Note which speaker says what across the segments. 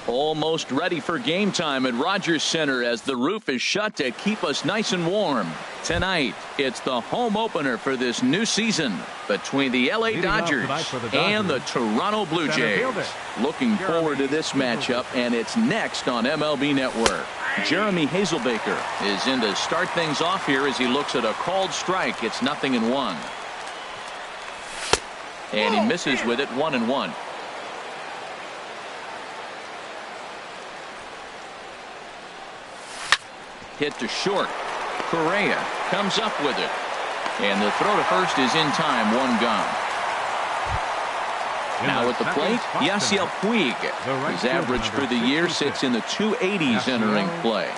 Speaker 1: Almost ready for game time at Rogers Center as the roof is shut to keep us nice and warm. Tonight, it's the home opener for this new season between the LA Dodgers and the Toronto Blue Jays. Looking forward to this matchup, and it's next on MLB Network. Jeremy Hazelbaker is in to start things off here as he looks at a called strike. It's 0-1. And he misses with it, 1-1. Hit to short. Correa comes up with it. And the throw to first is in time. One gone. Now at the plate, Yasiel Puig. His average for the year sits in the 280s entering play.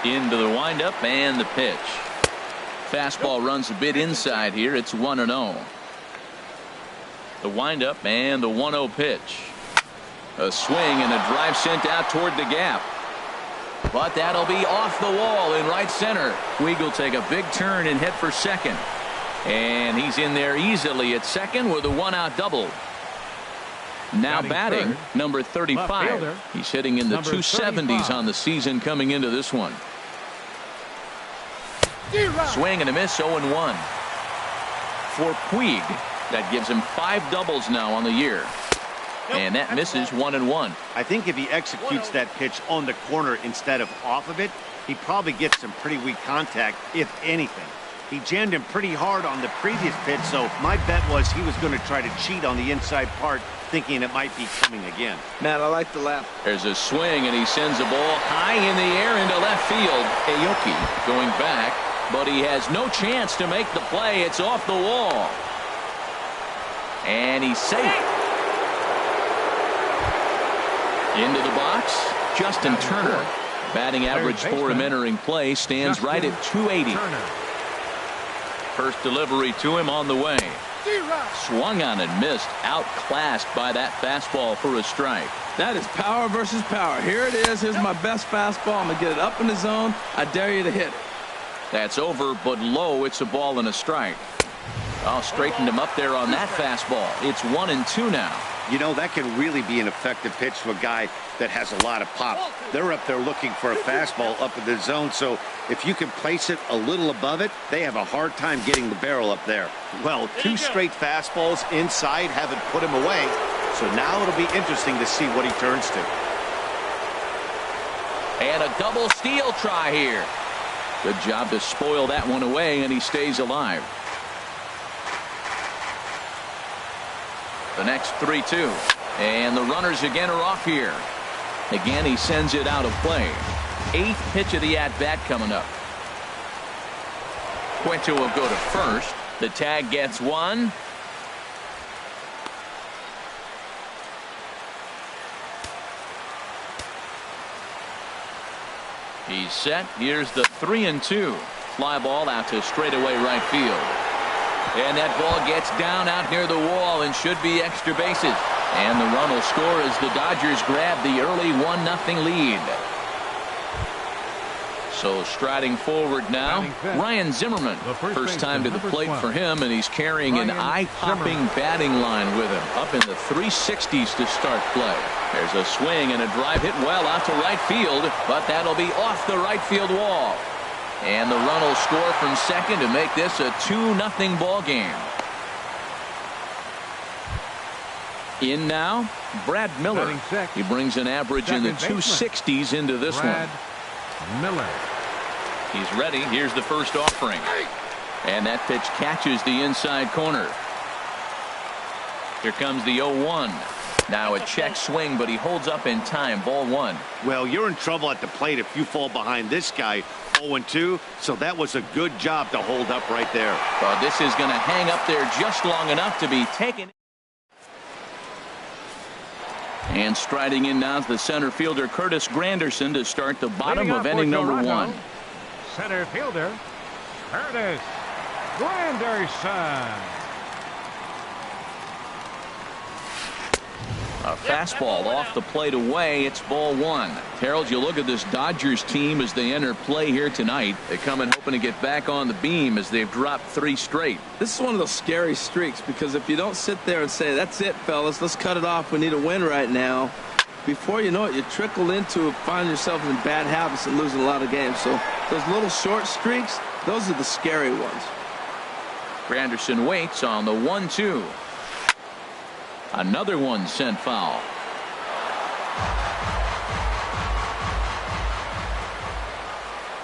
Speaker 1: Into the windup and the pitch. Fastball runs a bit inside here. It's 1-0. The windup and the 1-0 pitch. A swing and a drive sent out toward the gap. But that'll be off the wall in right center. Puig will take a big turn and head for second. And he's in there easily at second with a one-out double. Now batting, number 35. He's hitting in the 270s on the season coming into this one. Swing and a miss, 0-1. For Puig, that gives him 5 doubles now on the year. And that misses, 1-1.
Speaker 2: I think if he executes that pitch on the corner instead of off of it, he probably gets some pretty weak contact, if anything. He jammed him pretty hard on the previous pitch, so my bet was he was going to try to cheat on the inside part, thinking it might be coming again.
Speaker 3: Matt, I like the left.
Speaker 1: There's a swing, and he sends a ball high in the air into left field. Aoki going back, but he has no chance to make the play. It's off the wall. And he's safe. Into the box, Justin Turner. Batting average for him entering play stands right at 280. First delivery to him on the way. Swung on and missed. Outclassed by that fastball for a strike.
Speaker 3: That is power versus power. Here it is. Here's my best fastball. I'm going to get it up in the zone. I dare you to hit it.
Speaker 1: That's over, but low. It's a ball and a strike. I'll straighten him up there on that fastball. It's 1-2 now.
Speaker 2: You know, that can really be an effective pitch to a guy that has a lot of pop. They're up there looking for a fastball up in the zone, so if you can place it a little above it, they have a hard time getting the barrel up there. Well, 2 straight fastballs inside haven't put him away, so now it'll be interesting to see what he turns to.
Speaker 1: And a double steal try here. Good job to spoil that one away, and he stays alive. The next 3-2. And the runners again are off here. Again, he sends it out of play. 8th pitch of the at-bat coming up. Cueto will go to first. The tag gets 1. He's set. Here's the 3-2. Fly ball out to straightaway right field. And that ball gets down out near the wall and should be extra bases. And the run will score as the Dodgers grab the early 1-0 lead. So striding forward now, Ryan Zimmerman. First time to the plate for him, and he's carrying an eye-popping batting line with him. Up in the 360s to start play. There's a swing and a drive hit well out to right field, but that'll be off the right field wall. And the run will score from second to make this a 2-0 ball game. In now, Brad Miller. He brings an average in the 260s into this one.
Speaker 3: Miller.
Speaker 1: He's ready. Here's the first offering. And that pitch catches the inside corner. Here comes the 0-1. Now a check swing, but he holds up in time. Ball 1.
Speaker 2: Well, you're in trouble at the plate if you fall behind this guy. 0-2, so that was a good job to hold up right there.
Speaker 1: Well, this is going to hang up there just long enough to be taken. And striding in now is the center fielder Curtis Granderson to start the bottom of inning number 1.
Speaker 4: Center fielder Curtis Granderson.
Speaker 1: A fastball off the plate away. It's ball 1. Harold, you look at this Dodgers team as they enter play here tonight. They come in hoping to get back on the beam as they've dropped 3 straight.
Speaker 3: This is one of those scary streaks because if you don't sit there and say, that's it, fellas, let's cut it off. We need a win right now. before you know it, you trickle into finding yourself in bad habits and losing a lot of games. So those little short streaks, those are the scary ones.
Speaker 1: Granderson waits on the 1-2. Another one sent foul.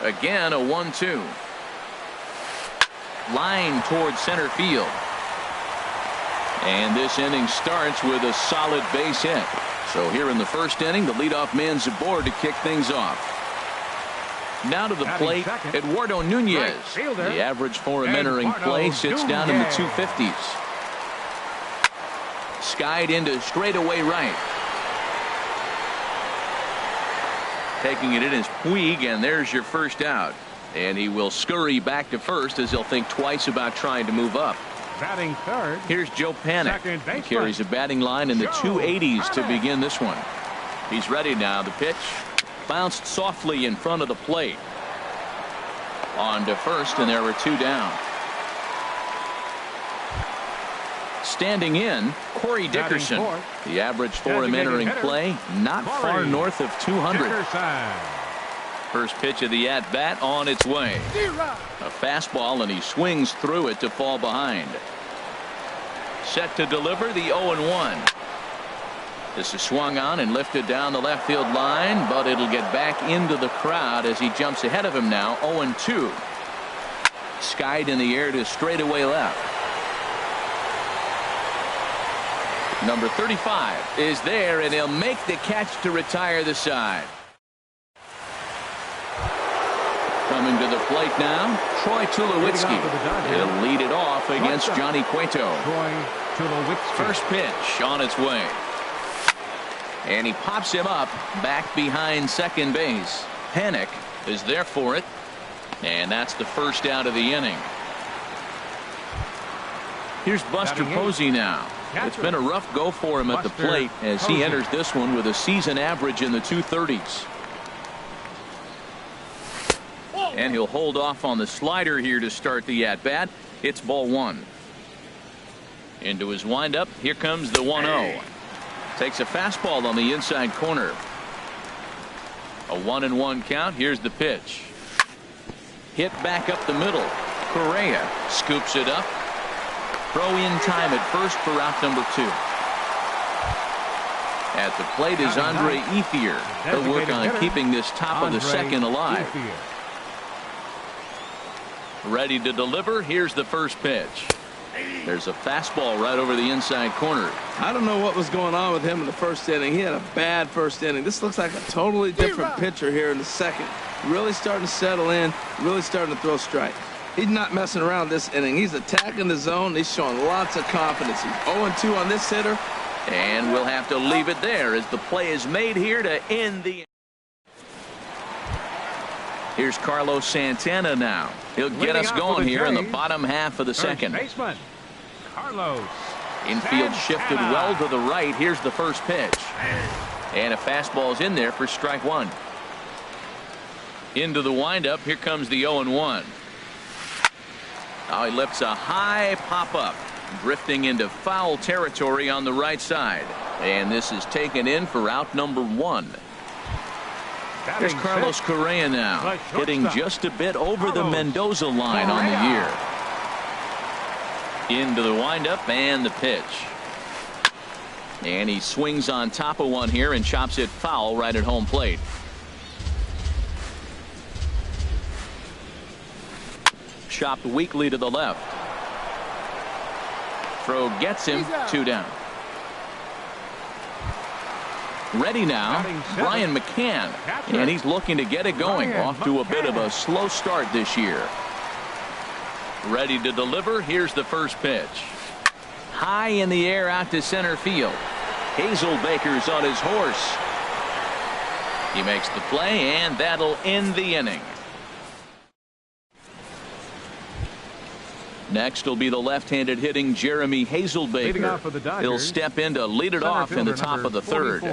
Speaker 1: Again, a 1-2. Line towards center field. And this inning starts with a solid base hit. So here in the first inning, the leadoff man's aboard to kick things off. Now to the plate, Eduardo Nunez. The average for him entering play sits down in the 250s. Skied into straightaway right. Taking it in is Puig, and there's your first out. And he will scurry back to first as he'll think twice about trying to move up.
Speaker 4: Batting third.
Speaker 1: Here's Joe Panik. He carries a batting line in the 280s to begin this one. He's ready now. The pitch bounced softly in front of the plate. On to first, and there were two down. Standing in, Corey Dickerson. The average for him entering play, not far north of 200. First pitch of the at-bat on its way. A fastball, and he swings through it to fall behind. Set to deliver the 0-1. This is swung on and lifted down the left field line, but it'll get back into the crowd as he jumps ahead of him now. 0-2. Skied in the air to straightaway left. Number 35 is there, and he'll make the catch to retire the side. Coming to the plate now, Troy Tulowitzki. He'll lead it off against Johnny Cueto. First pitch on its way. And he pops him up back behind second base. Panik is there for it. And that's the first out of the inning. Here's Buster Posey now. It's been a rough go for him at the plate as he enters this one with a season average in the 230s. And he'll hold off on the slider here to start the at-bat. It's ball one. Into his windup. Here comes the 1-0. Takes a fastball on the inside corner. A 1-1 count. Here's the pitch. Hit back up the middle. Correa scoops it up. Throw in time at first for out number 2. At the plate is Andre Ethier. He'll work on keeping this top of the second alive. Ready to deliver. Here's the first pitch. There's a fastball right over the inside corner.
Speaker 3: I don't know what was going on with him in the first inning. He had a bad first inning. This looks like a totally different pitcher here in the second. Really starting to settle in, really starting to throw strikes. He's not messing around this inning. He's attacking the zone. He's showing lots of confidence. He's 0-2 on this hitter.
Speaker 1: And we'll have to leave it there as the play is made here to end the. Here's Carlos Santana now. He'll get us going here in the bottom half of the second.
Speaker 4: Carlos.
Speaker 1: Infield shifted well to the right. Here's the first pitch. And a fastball's in there for strike one. Into the windup. Here comes the 0-1. Now he lifts a high pop-up. Drifting into foul territory on the right side. And this is taken in for out number 1. Here's Carlos Correa now, hitting just a bit over the Mendoza line on the year. Into the windup and the pitch. And he swings on top of one here and chops it foul right at home plate. Chopped weakly to the left. Throw gets him, 2 down. Ready now, Brian McCann, and he's looking to get it going. Off to a bit of a slow start this year. Ready to deliver. Here's the first pitch. High in the air out to center field. Hazelbaker's on his horse. He makes the play, and that'll end the inning. Next will be the left-handed hitting Jeremy Hazelbaker. He'll step in to lead it off in the top of the third.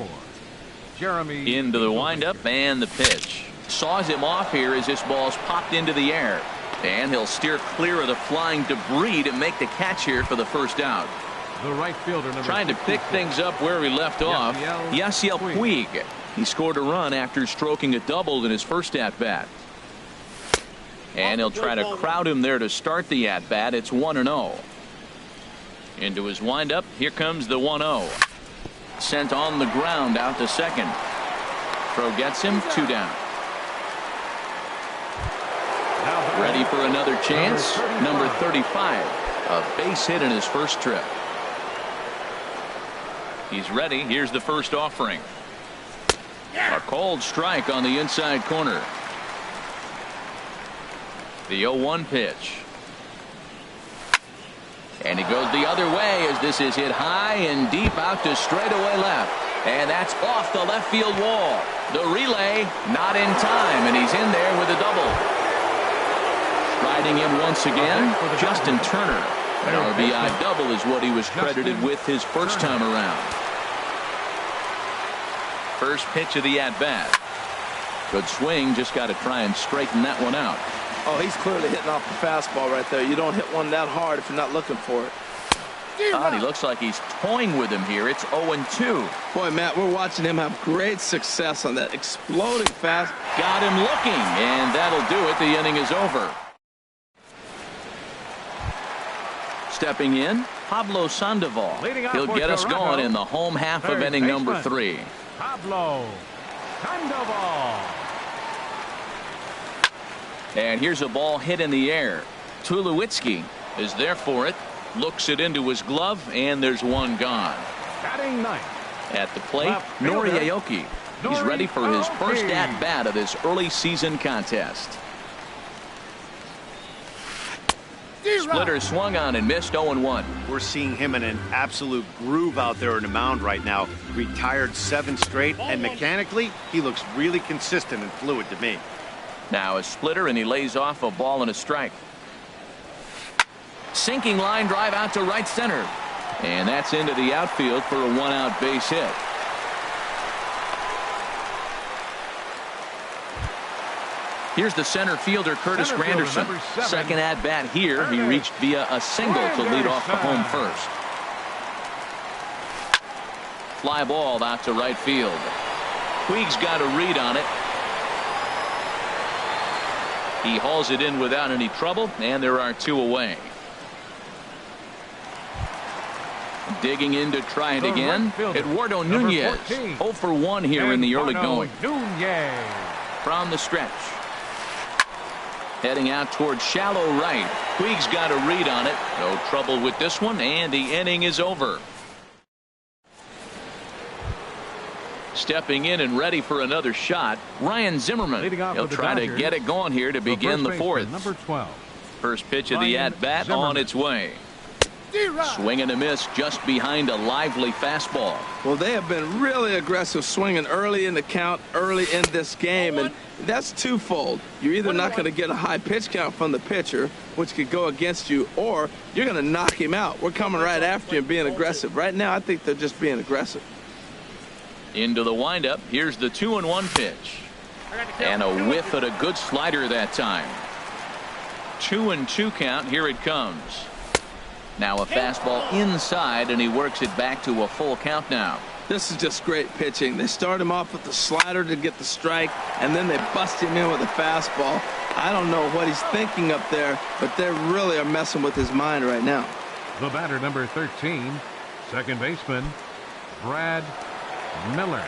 Speaker 1: Into the windup and the pitch. Saws him off here as this ball's popped into the air. And he'll steer clear of the flying debris to make the catch here for the first out.
Speaker 4: The right fielder, number
Speaker 1: Trying to pick
Speaker 4: 56.
Speaker 1: things up where he left off. Yasiel Puig. He scored a run after stroking a double in his first at-bat. And he'll try to crowd him there to start the at-bat. It's 1-0. Into his windup. Here comes the 1-0. Sent on the ground out to second. Throw gets him, 2 down. Ready for another chance. Number 35. A base hit in his first trip. He's ready. Here's the first offering. A cold strike on the inside corner. The 0-1 pitch. And he goes the other way as this is hit high and deep out to straightaway left. And that's off the left field wall. The relay not in time, and he's in there with a double. Riding in once again, Justin Turner. An RBI double is what he was credited with his first time around. First pitch of the at-bat. Good swing, just got to try and straighten that one out.
Speaker 3: Oh, he's clearly hitting off the fastball right there. You don't hit one that hard if you're not looking for it.
Speaker 1: And he looks like he's toying with him here. It's 0-2.
Speaker 3: Boy, Matt, we're watching him have great success on that exploding fast.
Speaker 1: Got him looking, and that'll do it. The inning is over. Stepping in, Pablo Sandoval. He'll get us going in the home half of inning number 3.
Speaker 4: Pablo Sandoval.
Speaker 1: And here's a ball hit in the air. Tulowitzki is there for it. Looks it into his glove, and there's one gone.
Speaker 4: Batting ninth.
Speaker 1: At the plate, Nori Aoki. He's ready for his first at-bat of this early season contest. Splitter swung on and missed. 0-1.
Speaker 2: We're seeing him in an absolute groove out there in the mound right now. Retired 7 straight, and mechanically, he looks really consistent and fluid to me.
Speaker 1: Now a splitter, and he lays off a ball and a strike. Sinking line drive out to right center. And that's into the outfield for a 1-out base hit. Here's the center fielder, Curtis Granderson. Second at bat here. He reached via a single to lead off the home first. Fly ball out to right field. Puig's got a read on it. He hauls it in without any trouble, and there are 2 away. Digging in to try it again. Eduardo Nunez. 0 for 1 here in the early going. From the stretch. Heading out towards shallow right. Puig's got a read on it. No trouble with this one, and the inning is over. Stepping in and ready for another shot, Ryan Zimmerman. He'll try to get it going here to begin the 4th.
Speaker 4: Number 12.
Speaker 1: First pitch of the at-bat on its way. Swing and a miss just behind a lively fastball.
Speaker 3: Well, they have been really aggressive swinging early in the count, early in this game, and that's twofold. You're either not going to get a high pitch count from the pitcher, which could go against you, or you're going to knock him out. We're coming right after you and being aggressive. Right now, I think they're just being aggressive.
Speaker 1: Into the windup. Here's the 2-1 pitch. And a whiff at a good slider that time. 2-2 count. Here it comes. Now a fastball inside, and he works it back to a full count now.
Speaker 3: This is just great pitching. They start him off with the slider to get the strike, and then they bust him in with a fastball. I don't know what he's thinking up there, but they really are messing with his mind right now.
Speaker 4: The batter, number 13, second baseman, Brad Miller.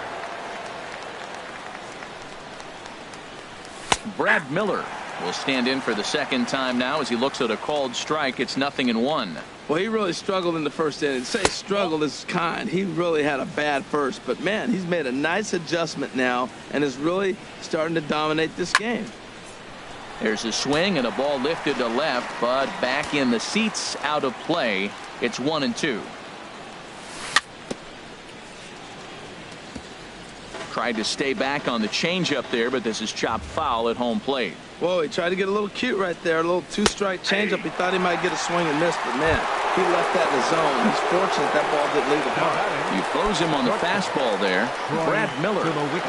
Speaker 1: Brad Miller will stand in for the second time now as he looks at a called strike. It's 0-1.
Speaker 3: Well, he really struggled in the first inning. To say struggled is kind. He really had a bad first. But, man, he's made a nice adjustment now and is really starting to dominate this game.
Speaker 1: There's a swing and a ball lifted to left, but back in the seats, out of play. It's 1-2. Tried to stay back on the changeup there, but this is chopped foul at home plate.
Speaker 3: Whoa, he tried to get a little cute right there. A little 2-strike changeup. He thought he might get a swing and miss, but, man, he left that in the zone. He's fortunate that ball didn't leave the park.
Speaker 1: You froze him on the fastball there. Brad Miller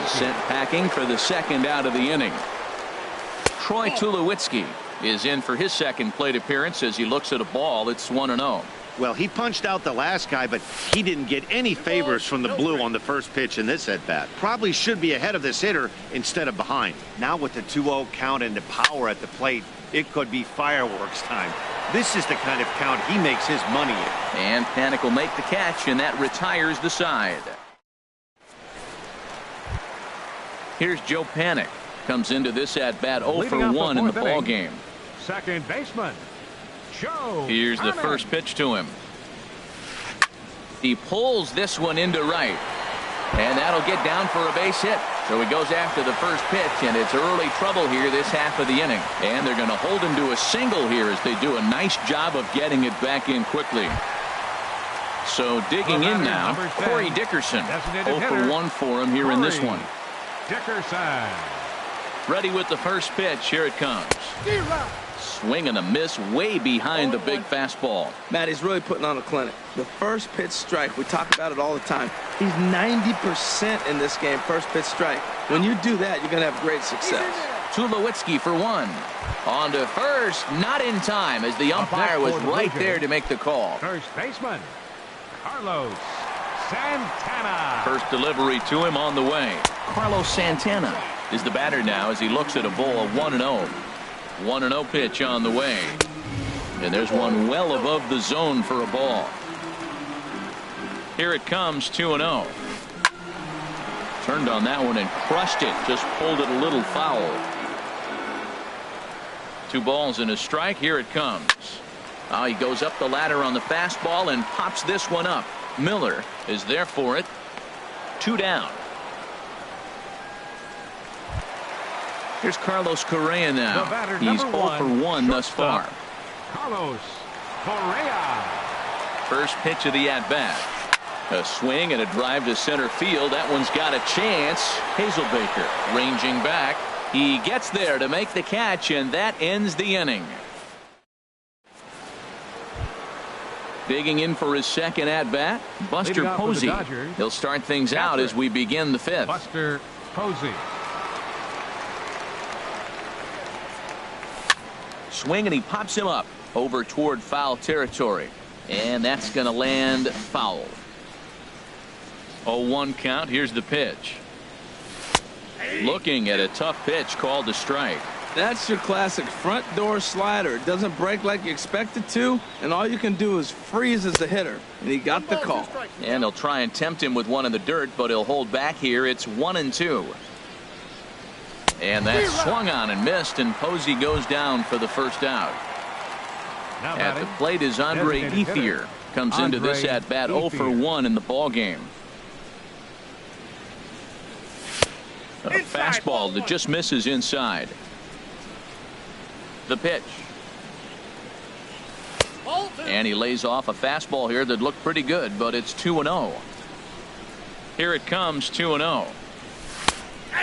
Speaker 1: sent packing for the second out of the inning. Troy Tulowitzki is in for his second plate appearance as he looks at a ball. It's 1-0.
Speaker 2: Well, he punched out the last guy, but he didn't get any favors from the blue on the first pitch in this at-bat. Probably should be ahead of this hitter instead of behind. Now with the 2-0 count and the power at the plate, it could be fireworks time. This is the kind of count he makes his money in.
Speaker 1: And Panic will make the catch, and that retires the side. Here's Joe Panic. Comes into this at-bat 0 for 1 in the ball game.
Speaker 4: Second baseman, Joe.
Speaker 1: Here's the first pitch to him. He pulls this one into right. And that'll get down for a base hit. So he goes after the first pitch, and it's early trouble here this half of the inning. And they're going to hold him to a single here as they do a nice job of getting it back in quickly. So digging in now, Corey Dickerson. 0 for 1 for him here in this one.
Speaker 4: Dickerson.
Speaker 1: Ready with the first pitch. Here it comes. Swing and a miss way behind the big fastball.
Speaker 3: Matt, he's really putting on a clinic. The first pitch strike, we talk about it all the time. He's 90% in this game, first pitch strike. When you do that, you're going to have great success.
Speaker 1: Tulowitzki for 1. On to first, not in time as the umpire was right there to make the call.
Speaker 4: First baseman, Carlos Santana.
Speaker 1: First delivery to him on the way. Carlos Santana is the batter now as he looks at a ball 1-0. 1-0 pitch on the way. And there's one well above the zone for a ball. Here it comes, 2-0. Turned on that one and crushed it. Just pulled it a little foul. 2 balls and a strike. Here it comes. Oh, he goes up the ladder on the fastball and pops this one up. Miller is there for it. 2 down. Here's Carlos Correa now. He's 0 for 1 thus far.
Speaker 4: Carlos Correa.
Speaker 1: First pitch of the at-bat. A swing and a drive to center field. That one's got a chance. Hazelbaker ranging back. He gets there to make the catch, and that ends the inning. Digging in for his second at-bat, Buster Posey. He'll start things out as we begin the 5th.
Speaker 4: Buster Posey.
Speaker 1: Swing and he pops him up over toward foul territory. And that's going to land foul. 0-1 count. Here's the pitch. Looking at a tough pitch called a strike.
Speaker 3: That's your classic front door slider. It doesn't break like you expect it to, and all you can do is freeze as a hitter. And he got the call.
Speaker 1: And he'll try and tempt him with one in the dirt, but he'll hold back here. It's 1-2. And that swung on and missed, and Posey goes down for the first out. At the plate is Andre Ethier. Comes into this at-bat 0 for 1 in the ball game. A fastball that just misses inside. The pitch. And he lays off a fastball here that looked pretty good, but it's 2-0. Here it comes, 2-0.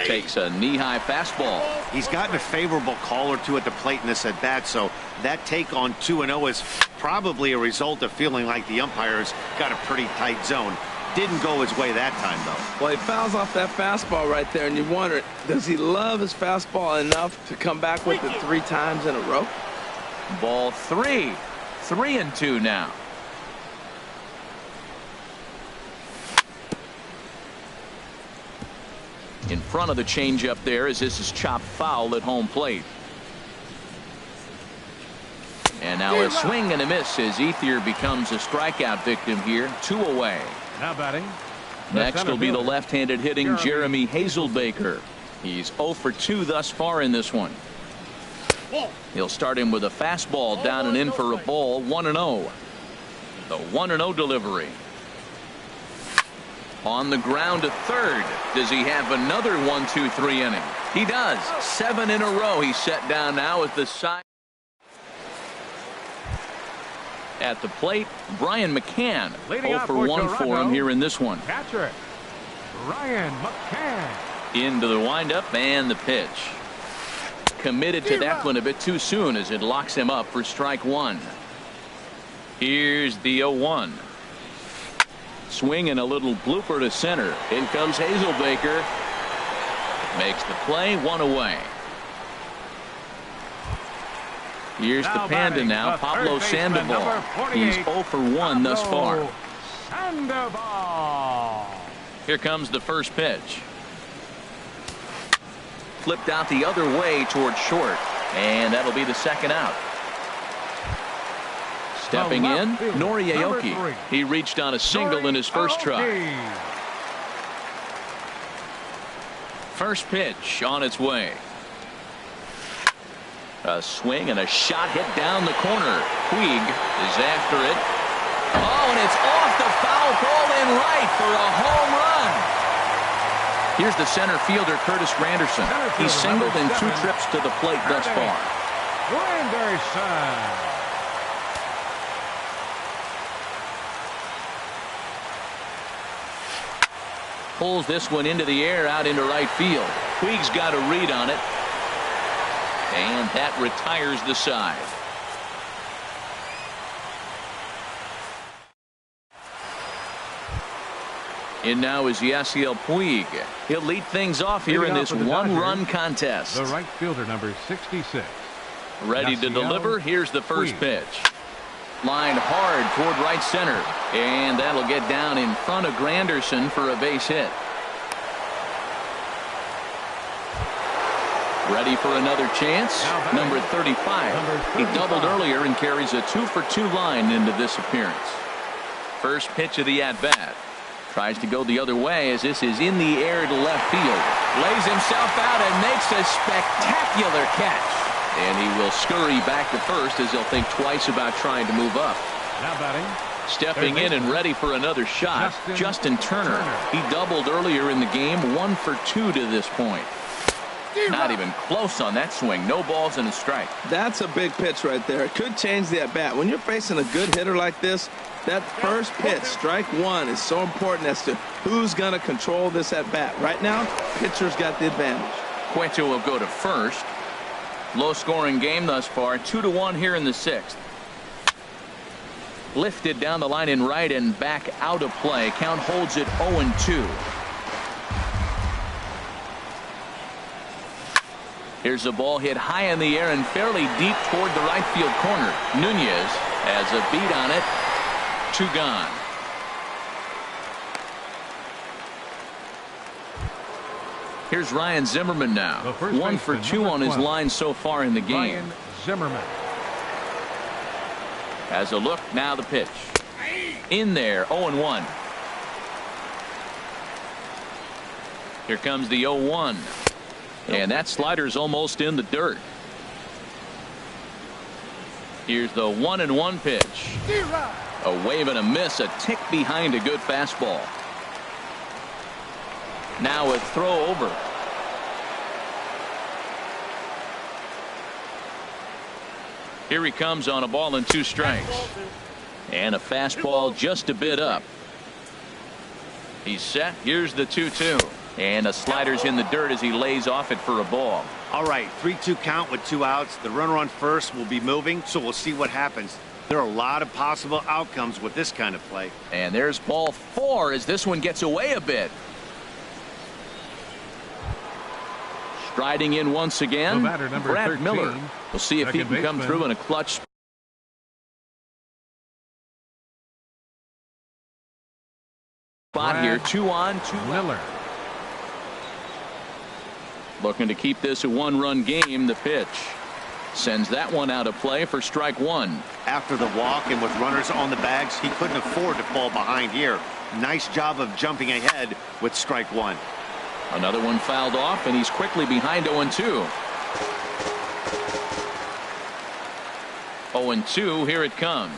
Speaker 1: Takes a knee-high fastball.
Speaker 2: He's gotten a favorable call or two at the plate in this at-bat, so that take on 2-0 is probably a result of feeling like the umpires got a pretty tight zone. Didn't go his way that time, though.
Speaker 3: Well, he fouls off that fastball right there, and you wonder, does he love his fastball enough to come back with it 3 times in a row?
Speaker 1: Ball 3. 3-2 now. In front of the changeup there as this is chopped foul at home plate. And now a swing and a miss as Ethier becomes a strikeout victim here. 2 away.
Speaker 4: Now batting.
Speaker 1: Next will be the left-handed hitting Jeremy Hazelbaker. He's 0 for 2 thus far in this one. He'll start him with a fastball down and in for a ball. 1-0. The 1-0 delivery. On the ground to third. Does he have another 1-2-3 inning? He does. 7 in a row. He's set down now at the side. At the plate, Brian McCann. 0 for 1 for him here in this one.
Speaker 4: Catcher Brian McCann.
Speaker 1: Into the windup and the pitch. Committed to that one a bit too soon as it locks him up for strike 1. Here's the 0-1. Swing and a little blooper to center. In comes Hazelbaker. Makes the play, 1 away. Here's the Panda now, Pablo Sandoval. He's 0 for 1 thus far.
Speaker 4: Sandoval.
Speaker 1: Here comes the first pitch. Flipped out the other way towards short, and that'll be the second out. Stepping in, Nori Aoki. He reached on a single in his first try. First pitch on its way. A swing and a shot hit down the corner. Puig is after it. Oh, and it's off the foul pole in right for a home run. Here's the center fielder, Curtis Granderson. He's singled in 2 trips to the plate thus far.
Speaker 4: Granderson.
Speaker 1: Pulls this one into the air out into right field. Puig's got a read on it. And that retires the side. And now is Yasiel Puig. He'll lead things off here in this one-run contest.
Speaker 4: The right fielder, number 66.
Speaker 1: Ready to deliver. Here's the first pitch. Lined hard toward right center. And that'll get down in front of Granderson for a base hit. Ready for another chance. Number 35. He doubled earlier and carries a 2-for-2 line into this appearance. First pitch of the at-bat. Tries to go the other way as this is in the air to left field. Lays himself out and makes a spectacular catch. And he will scurry back to first as he'll think twice about trying to move up.
Speaker 4: Now batting.
Speaker 1: Stepping in and ready for another shot, Justin Turner. He doubled earlier in the game, 1 for 2 to this point. Not even close on that swing. No balls and a strike.
Speaker 3: That's a big pitch right there. It could change the at-bat. When you're facing a good hitter like this, that first pitch, strike one, is so important as to who's going to control this at-bat. Right now, pitcher's got the advantage.
Speaker 1: Cueto will go to first. Low-scoring game thus far. 2-1 here in the 6th. Lifted down the line in right and back out of play. Count holds it 0-2. Here's a ball hit high in the air and fairly deep toward the right field corner. Nunez has a beat on it. 2 gone. Here's Ryan Zimmerman now. 1 for 2 on his line so far in the game.
Speaker 4: Ryan Zimmerman.
Speaker 1: Has a look, now the pitch. In there, 0-1. Here comes the 0-1. And that slider's almost in the dirt. Here's the 1-1 pitch. A wave and a miss, a tick behind a good fastball. Now a throw over. Here he comes on a ball and 2 strikes. And a fastball just a bit up. He's set. Here's the 2-2. And a slider's in the dirt as he lays off it for a ball.
Speaker 2: All right, 3-2 count with 2 outs. The runner on first will be moving, so we'll see what happens. There are a lot of possible outcomes with this kind of play.
Speaker 1: And there's ball 4 as this one gets away a bit. Striding in once again, Brad
Speaker 4: 13,
Speaker 1: Miller. We'll see if he can come through in a clutch spot here. 2 on, 2
Speaker 4: Miller.
Speaker 1: Looking to keep this a 1-run game. The pitch sends that one out of play for strike 1.
Speaker 2: After the walk and with runners on the bags, he couldn't afford to fall behind here. Nice job of jumping ahead with strike 1.
Speaker 1: Another one fouled off, and he's quickly behind 0-2. 0-2, here it comes.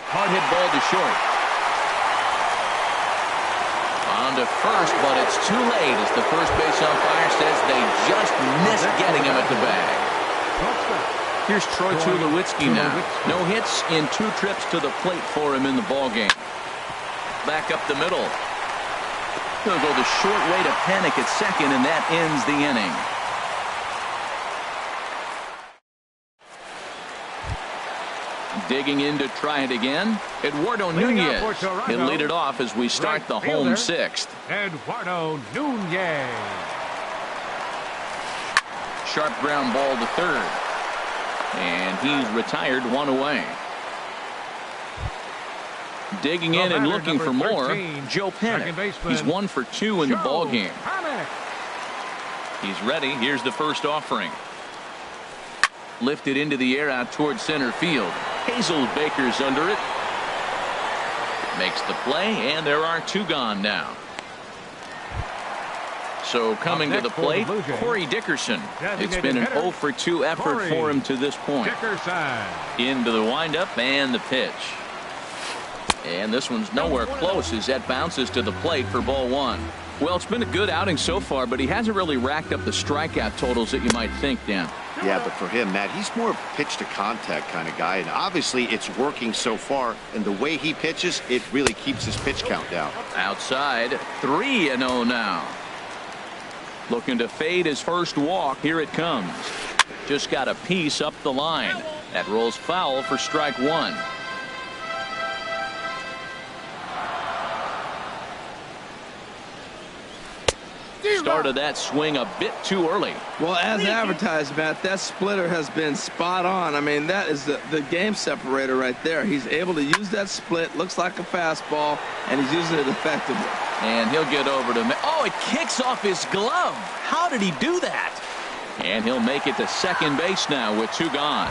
Speaker 1: Hard hit ball to short. On to first, but it's too late as the first base umpire says they just missed getting him at the bag. Here's Troy Tulowitzki now. No hits in 2 trips to the plate for him in the ballgame. Back up the middle. He'll go the short way to Panic at second, and that ends the inning. Digging in to try it again, Eduardo Nunez. He'll lead it off as we start the home 6th.
Speaker 4: Eduardo Nunez.
Speaker 1: Sharp ground ball to third. And he's retired one away. Digging in and looking for more, Joe Panic. He's 1 for 2 in the ball game. He's ready. Here's the first offering. Lifted into the air out towards center field. Hazelbaker's under it. Makes the play, and there are 2 gone now. So coming to the plate, Corey Dickerson. It's been an 0 for 2 effort for him to this point. Into the windup and the pitch. And this one's nowhere close as that bounces to the plate for ball 1. Well, it's been a good outing so far, but he hasn't really racked up the strikeout totals that you might think, Dan.
Speaker 2: Yeah, but for him, Matt, he's more of a pitch-to-contact kind of guy, and obviously it's working so far, and the way he pitches, it really keeps his pitch count down.
Speaker 1: Outside, 3-0 now. Looking to fade his first walk. Here it comes. Just got a piece up the line. That rolls foul for strike 1. Started that swing a bit too early.
Speaker 3: Well, as advertised, Matt, that splitter has been spot on. I mean, that is the game separator right there. He's able to use that split. Looks like a fastball, and he's using it effectively.
Speaker 1: And he'll get over to... Oh, it kicks off his glove. How did he do that? And he'll make it to second base now with 2 gone.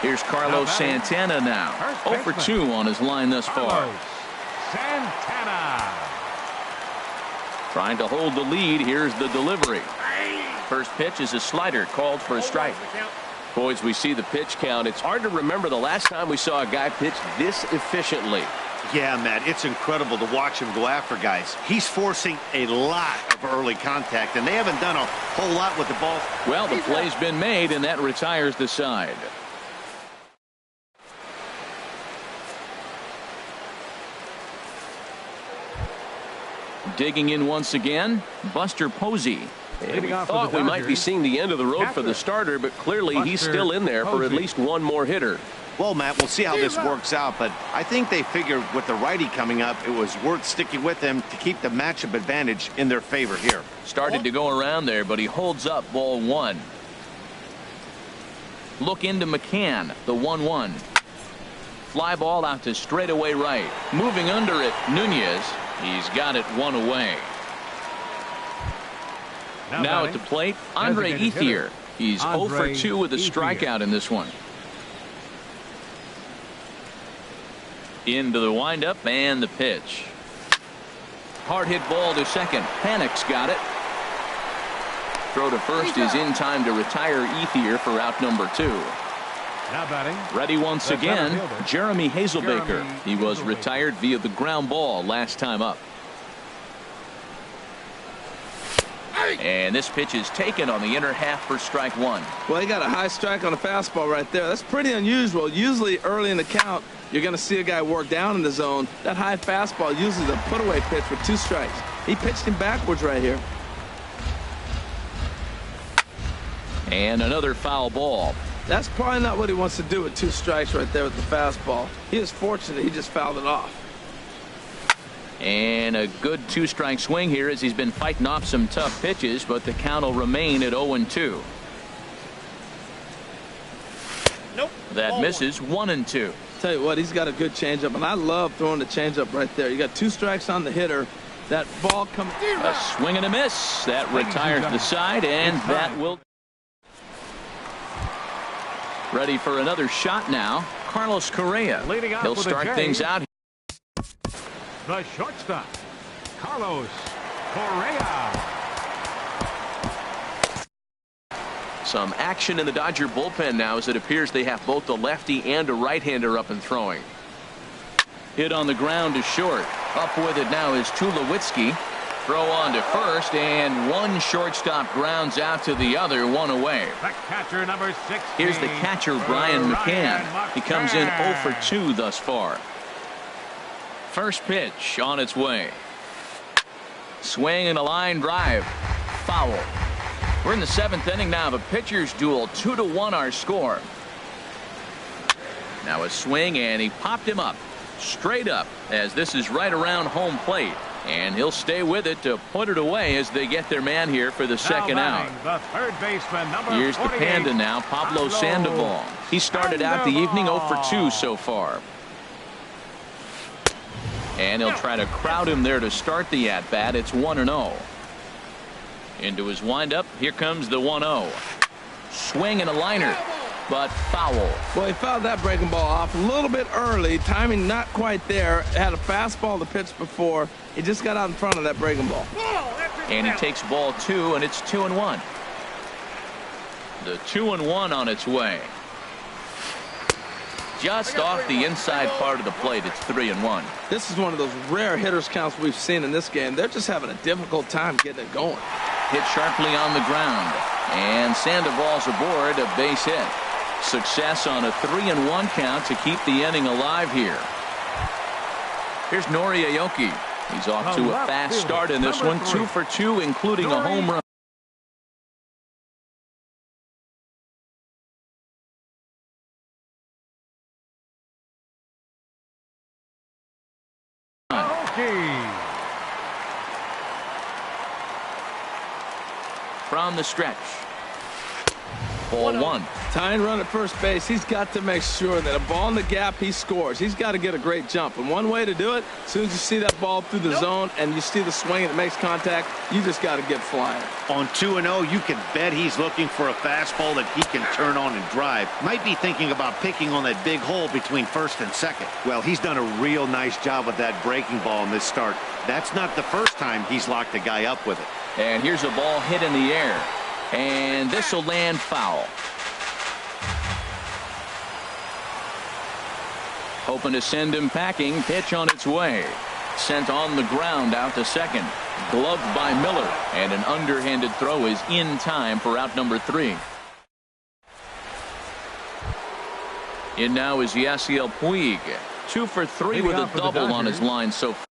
Speaker 1: Here's Carlos Santana now. 0 for 2 on his line thus far.
Speaker 4: Santana.
Speaker 1: Trying to hold the lead. Here's the delivery. First pitch is a slider called for a strike. Boys, we see the pitch count. It's hard to remember the last time we saw a guy pitch this efficiently.
Speaker 2: Yeah, Matt, it's incredible to watch him go after guys. He's forcing a lot of early contact, and they haven't done a whole lot with the ball.
Speaker 1: Well, the play's been made, and that retires the side. Digging in once again, Buster Posey. And we thought we might be seeing the end of the road for the starter, but clearly he's still in there for at least one more hitter.
Speaker 2: Well, Matt, we'll see how this works out, but I think they figured with the righty coming up, it was worth sticking with him to keep the matchup advantage in their favor here.
Speaker 1: Started to go around there, but he holds up ball 1. Look into McCann, the 1-1. Fly ball out to straightaway right. Moving under it, Nunez. He's got it 1 away. Now at the plate, Andre Ethier. He's 0 for 2 with a strikeout in this one. Into the windup and the pitch. Hard hit ball to second. Panic's got it. Throw to first is in time to retire Ethier for out number 2.
Speaker 4: Now batting.
Speaker 1: Ready once again, Jeremy Hazelbaker. He was retired via the ground ball last time up. And this pitch is taken on the inner half for strike 1.
Speaker 3: Well, he got a high strike on a fastball right there. That's pretty unusual. Usually early in the count, you're going to see a guy work down in the zone. That high fastball usually is a put-away pitch with 2 strikes. He pitched him backwards right here.
Speaker 1: And another foul ball.
Speaker 3: That's probably not what he wants to do with 2 strikes right there with the fastball. He was fortunate he just fouled it off.
Speaker 1: And a good 2-strike swing here as he's been fighting off some tough pitches, but the count will remain at 0-2.
Speaker 2: Nope.
Speaker 1: That misses 1-2.
Speaker 3: Tell you what, he's got a good changeup, and I love throwing the changeup right there. You got 2 strikes on the hitter. That ball comes.
Speaker 1: A swing and a miss. That retires the side, and that will. Ready for another shot now. Carlos Correa. He'll start things out.
Speaker 4: The shortstop, Carlos Correa.
Speaker 1: Some action in the Dodger bullpen now as it appears they have both a lefty and a right-hander up and throwing. Hit on the ground to short. Up with it now is Tulowitzki. Throw on to first, and one shortstop grounds out to the other, 1 away.
Speaker 4: The catcher, number 16.
Speaker 1: Here's the catcher, Brian McCann. He comes in 0 for 2 thus far. First pitch on its way. Swing and a line drive. Foul. We're in the 7th inning now of a pitcher's duel. 2-1 our score. Now a swing, and he popped him up. Straight up, as this is right around home plate. And he'll stay with it to put it away as they get their man here for the second out.
Speaker 4: The third baseman, number
Speaker 1: Here's the
Speaker 4: 48,
Speaker 1: Panda now, Pablo Sandoval. He started out the evening 0 for 2 so far. And he'll try to crowd him there to start the at-bat. It's 1-0. Into his windup. Here comes the 1-0. Swing and a liner, but foul.
Speaker 3: Well, he fouled that breaking ball off a little bit early. Timing not quite there. Had a fastball to pitch before. He just got out in front of that breaking ball.
Speaker 1: And he takes ball 2, and it's 2-1. The 2-1 on its way. Just off the inside part of the plate, it's 3-1.
Speaker 3: This is one of those rare hitters counts we've seen in this game. They're just having a difficult time getting it going.
Speaker 1: Hit sharply on the ground. And Sandoval's aboard, a base hit. Success on a 3-1 count to keep the inning alive here. Here's Nori Aoki. He's off to a fast start in this one. 2 for 2, including a home run. From the stretch. Ball 1.
Speaker 3: Tying run at first base. He's got to make sure that a ball in the gap, he scores. He's got to get a great jump. And one way to do it, as soon as you see that ball through the zone and you see the swing and it makes contact, you just got to get flying.
Speaker 2: On 2-0, you can bet he's looking for a fastball that he can turn on and drive. Might be thinking about picking on that big hole between first and second. Well, he's done a real nice job with that breaking ball in this start. That's not the first time he's locked a guy up with it.
Speaker 1: And here's a ball hit in the air. And this will land foul. Hoping to send him packing. Pitch on its way. Sent on the ground out to second. Gloved by Miller. And an underhanded throw is in time for out number 3. In now is Yasiel Puig. 2 for 3 with a double on his line so far.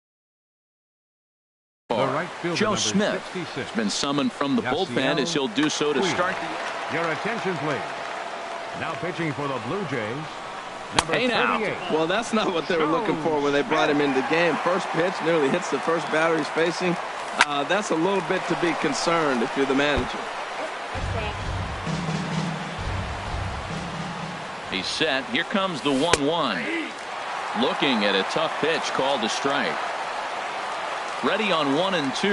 Speaker 1: Joe Smith has been summoned from the bullpen as he'll do so to start the...
Speaker 4: Your attention, please. Now pitching for the Blue Jays, number 38.
Speaker 3: Well, that's not what they were looking for when they brought him into the game. First pitch nearly hits the first batter he's facing. That's a little bit to be concerned if you're the manager.
Speaker 1: He's set. Here comes the 1-1. Looking at a tough pitch called a strike. Ready on 1 and 2.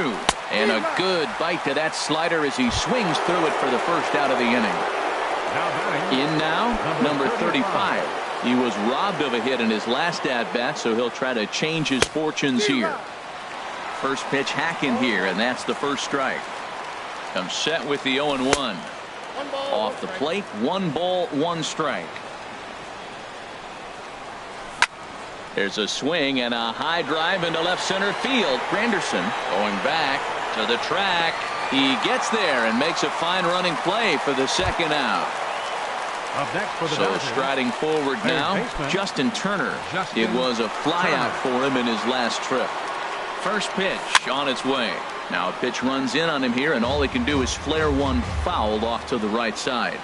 Speaker 1: And a good bite to that slider as he swings through it for the first out of the inning. In now, number 35. He was robbed of a hit in his last at-bat, so he'll try to change his fortunes here. First pitch hacking here, and that's the first strike. Comes set with the 0-1. Off the plate, 1 ball, 1 strike. There's a swing and a high drive into left center field. Granderson going back to the track. He gets there and makes a fine running play for the second out.
Speaker 4: Up next for the
Speaker 1: So striding forward now, Justin Turner. It was a flyout for him in his last trip. First pitch on its way. Now a pitch runs in on him here, and all he can do is flare one fouled off to the right side.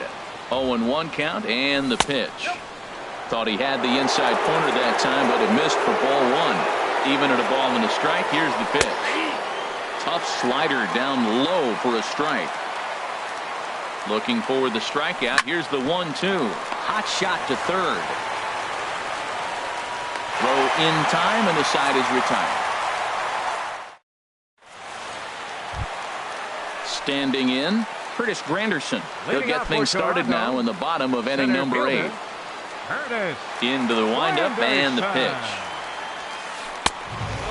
Speaker 1: 0-1 count and the pitch. Thought he had the inside corner that time, but it missed for ball 1. Even at a ball and a strike, here's the pitch. Tough slider down low for a strike. Looking for the strikeout. Here's the 1-2. Hot shot to third. Throw in time, and the side is retired. Standing in, Curtis Granderson. He'll get things started now in the bottom of inning number 8. Into the windup and the pitch.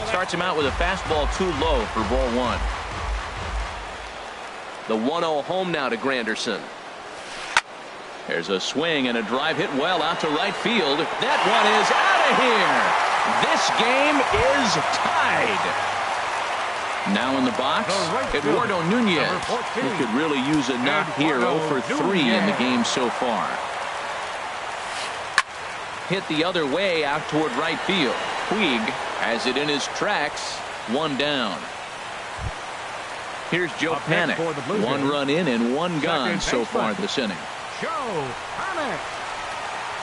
Speaker 1: Starts him out with a fastball too low for ball 1. The 1-0 home now to Granderson. There's a swing and a drive hit well out to right field. That one is out of here. This game is tied. Now in the box, Eduardo Nunez, who could really use a knock here. 0 for 3 in the game so far. Hit the other way out toward right field. Puig has it in his tracks. 1 down. Here's Joe Panik. 1 run in and 1 gone so far this inning.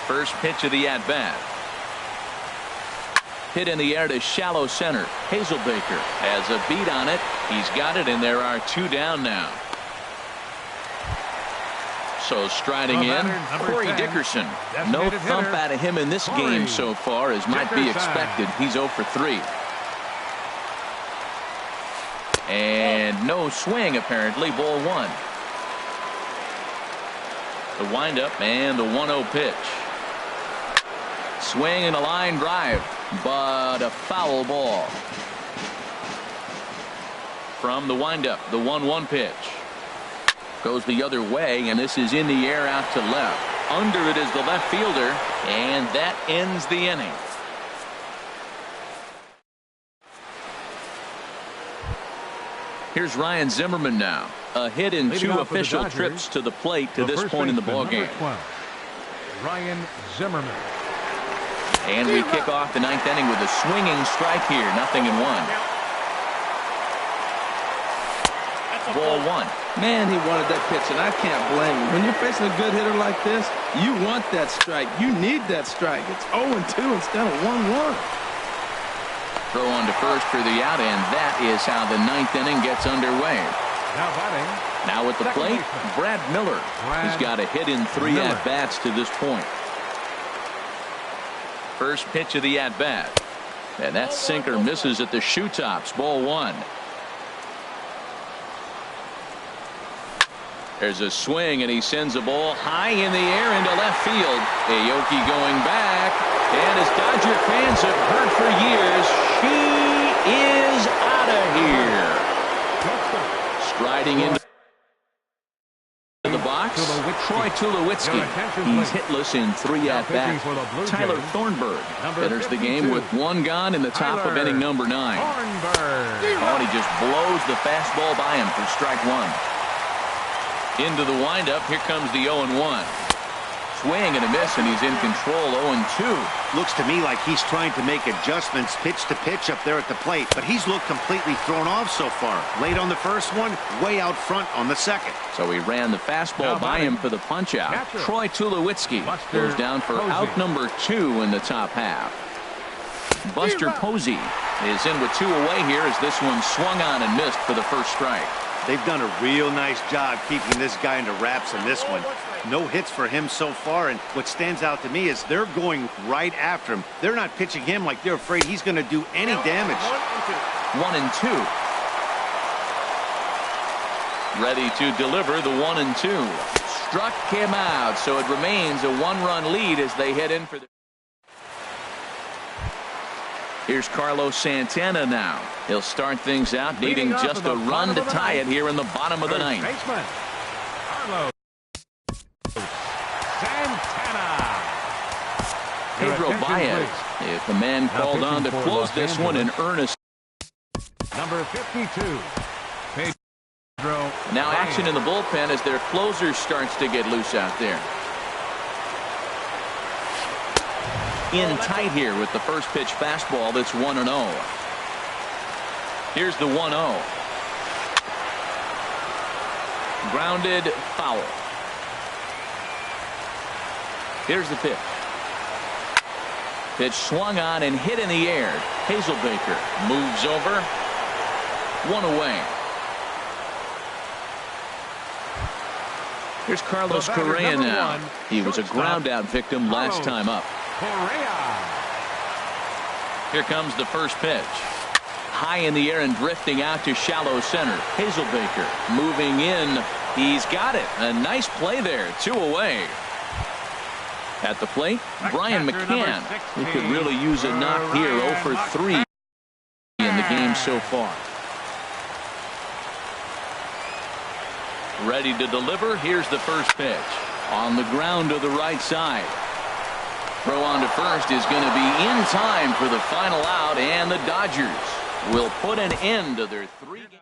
Speaker 1: First pitch of the at-bat. Hit in the air to shallow center. Hazelbaker has a beat on it. He's got it, and there are 2 down now. So striding in, Corey Dickerson. No thump out of him in this game so far, as might be expected. He's 0 for 3. And no swing, apparently. Ball 1. The windup and the 1-0 pitch. Swing and a line drive, but a foul ball. From the windup, the 1-1 pitch. Goes the other way, and this is in the air out to left. Under it is the left fielder, and that ends the inning. Here's Ryan Zimmerman now. A hit in 2 official trips to the plate to this point in the ballgame.
Speaker 4: Ryan Zimmerman.
Speaker 1: And we kick off the 9th inning with a swinging strike here. 0-1. Ball 1.
Speaker 3: Man, he wanted that pitch, and I can't blame him. When you're facing a good hitter like this, you want that strike. You need that strike. It's 0-2 instead of 1-1.
Speaker 1: Throw on to first for the out, and that is how the 9th inning gets underway.
Speaker 4: Now batting.
Speaker 1: Now at the plate, Brad Miller. He's got a hit in 3 at-bats to this point. First pitch of the at-bat. And that sinker misses at the shoe tops. Ball 1. There's a swing, and he sends a ball high in the air into left field. Aoki going back. And as Dodger fans have heard for years, she is out of here. Striding into the box, Troy Tulowitzki. He's hitless in 3 at-bats. Tyler Thornburg enters the game with 1 gone in the top of inning number 9. Oh, and he just blows the fastball by him for strike 1. Into the windup. Here comes the 0-1. Swing and a miss, and he's in control. 0-2.
Speaker 2: Looks to me like he's trying to make adjustments pitch to pitch up there at the plate, but he's looked completely thrown off so far. Late on the first one, way out front on the second.
Speaker 1: So he ran the fastball by him for the punch out. Troy Tulowitzki goes down for out number 2 in the top half. Buster Posey is in with 2 away here as this one swung on and missed for the first strike.
Speaker 2: They've done a real nice job keeping this guy into wraps in this one. No hits for him so far, and what stands out to me is they're going right after him. They're not pitching him like they're afraid he's going to do any damage.
Speaker 1: 1-2. Ready to deliver the 1-2. Struck him out, so it remains a 1-run lead as they head in for the... Here's Carlos Santana now. He'll start things out, needing just a run to tie it here in the bottom of the 9th.
Speaker 4: Carlos Santana.
Speaker 1: Pedro Baez, if a man called on to close this one in earnest.
Speaker 4: Number 52. Pedro.
Speaker 1: Now action in the bullpen as their closer starts to get loose out there. In tight here with the first pitch fastball that's 1-0. Here's the 1-0. Grounded foul. Here's the pitch. Pitch swung on and hit in the air. Hazelbaker moves over. 1 away. Here's Carlos Correa now. He was a ground out victim last time up. Here comes the first pitch. High in the air and drifting out to shallow center. Hazelbaker moving in. He's got it. A nice play there. 2 away. At the plate, Brian McCann. He could really use a knock here. 0 for 3 in the game so far. Ready to deliver. Here's the first pitch. On the ground to the right side. Throw on to first is going to be in time for the final out, and the Dodgers will put an end to their 3-game